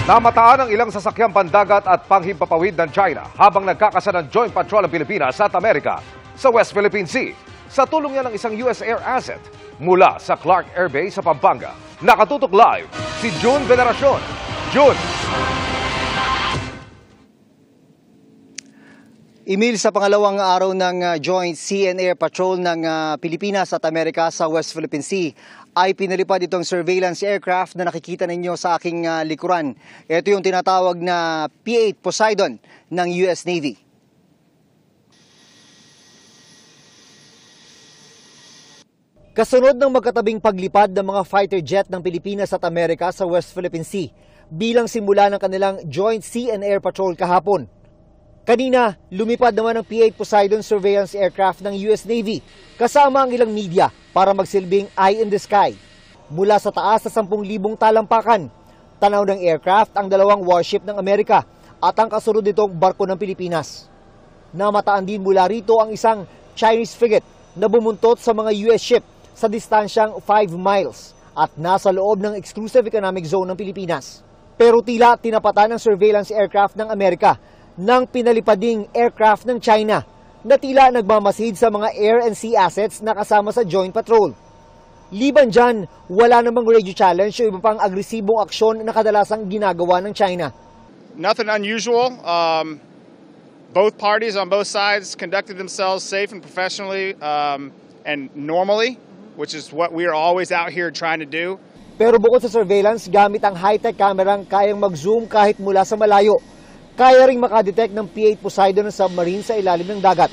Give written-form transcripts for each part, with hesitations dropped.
Namataan ang ilang sasakyang pandagat at panghimpapawid ng China habang nagkakasa ng Joint Patrol ng Pilipinas at Amerika sa West Philippine Sea. Sa tulong niya ng isang US Air Asset mula sa Clark Air Base sa Pampanga. Nakatutok live si June Veneracion. June! Emil, sa pangalawang araw ng Joint Sea and Air Patrol ng Pilipinas at Amerika sa West Philippine Sea, ay pinalipad itong surveillance aircraft na nakikita ninyo sa aking likuran. Ito yung tinatawag na P-8 Poseidon ng US Navy. Kasunod ng magkatabing paglipad ng mga fighter jet ng Pilipinas at Amerika sa West Philippine Sea bilang simula ng kanilang Joint Sea and Air Patrol kahapon. Kanina, lumipad naman ang P-8 Poseidon surveillance aircraft ng US Navy kasama ang ilang media para magsilbing eye in the sky. Mula sa taas sa 10,000 talampakan, tanaw ng aircraft ang dalawang warship ng Amerika at ang kasunod nitong barko ng Pilipinas. Namataan din mula rito ang isang Chinese frigate na bumuntot sa mga US ship sa distansyang 5 miles at nasa loob ng exclusive economic zone ng Pilipinas. Pero tila tinapatan ng surveillance aircraft ng Amerika ng pinalipading aircraft ng China na tila nagmamasid sa mga air and sea assets na kasama sa joint patrol. Liban dyan, wala namang radio challenge o iba pang agresibong aksyon na kadalasang ginagawa ng China. Nothing unusual. Both parties on both sides conducted themselves safe and professionally and normally, which is what we are always out here trying to do. Pero bukod sa surveillance, gamit ang high-tech camerang kayang mag-zoom kahit mula sa malayo. Kaya ring makadetect ng P-8 Poseidon ng submarine sa ilalim ng dagat.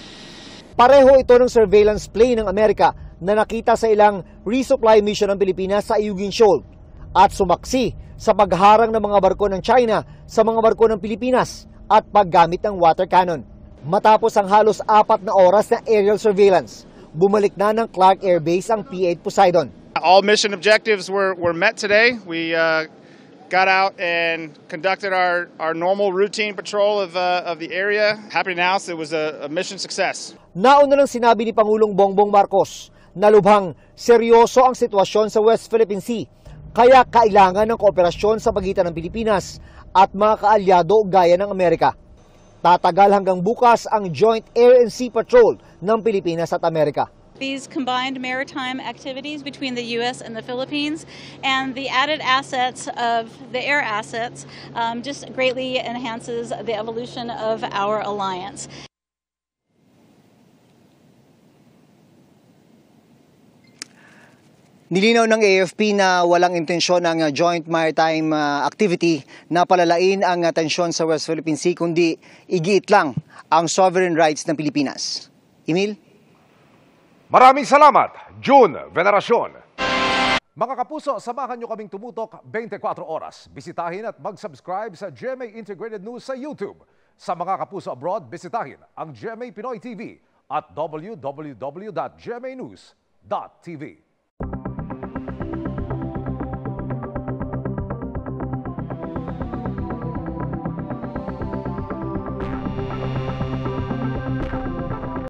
Pareho ito ng surveillance plane ng Amerika na nakita sa ilang resupply mission ng Pilipinas sa Ayungin Shoal at sumaksi sa pagharang ng mga barko ng China sa mga barko ng Pilipinas at paggamit ng water cannon. Matapos ang halos 4 na oras na aerial surveillance, bumalik na ng Clark Air Base ang P-8 Poseidon. All mission objectives were met today. We got out and conducted our normal routine patrol of the area. Happy to announce it was a mission success. Nauna nang sinabi ni Pangulong Bongbong Marcos na lubhang seryoso ang sitwasyon sa West Philippine Sea, kaya kailangan ng kooperasyon sa pagitan ng Pilipinas at mga kaalyado gaya ng Amerika. Tatagal hanggang bukas ang Joint Air and Sea Patrol ng Pilipinas at Amerika. These combined maritime activities between the U.S. and the Philippines and the added assets of the air assets just greatly enhances the evolution of our alliance. Nilinaw ng AFP na walang intensyon ng joint maritime activity na palalain ang tensyon sa West Philippine Sea, kundi igiit lang ang sovereign rights ng Pilipinas. Emil? Maraming salamat, June Veneracion. Mga kapuso, samahan nyo kaming tumutok 24 oras. Bisitahin at mag-subscribe sa GMA Integrated News sa YouTube. Sa mga kapuso abroad, bisitahin ang GMA Pinoy TV at www.gmanews.tv.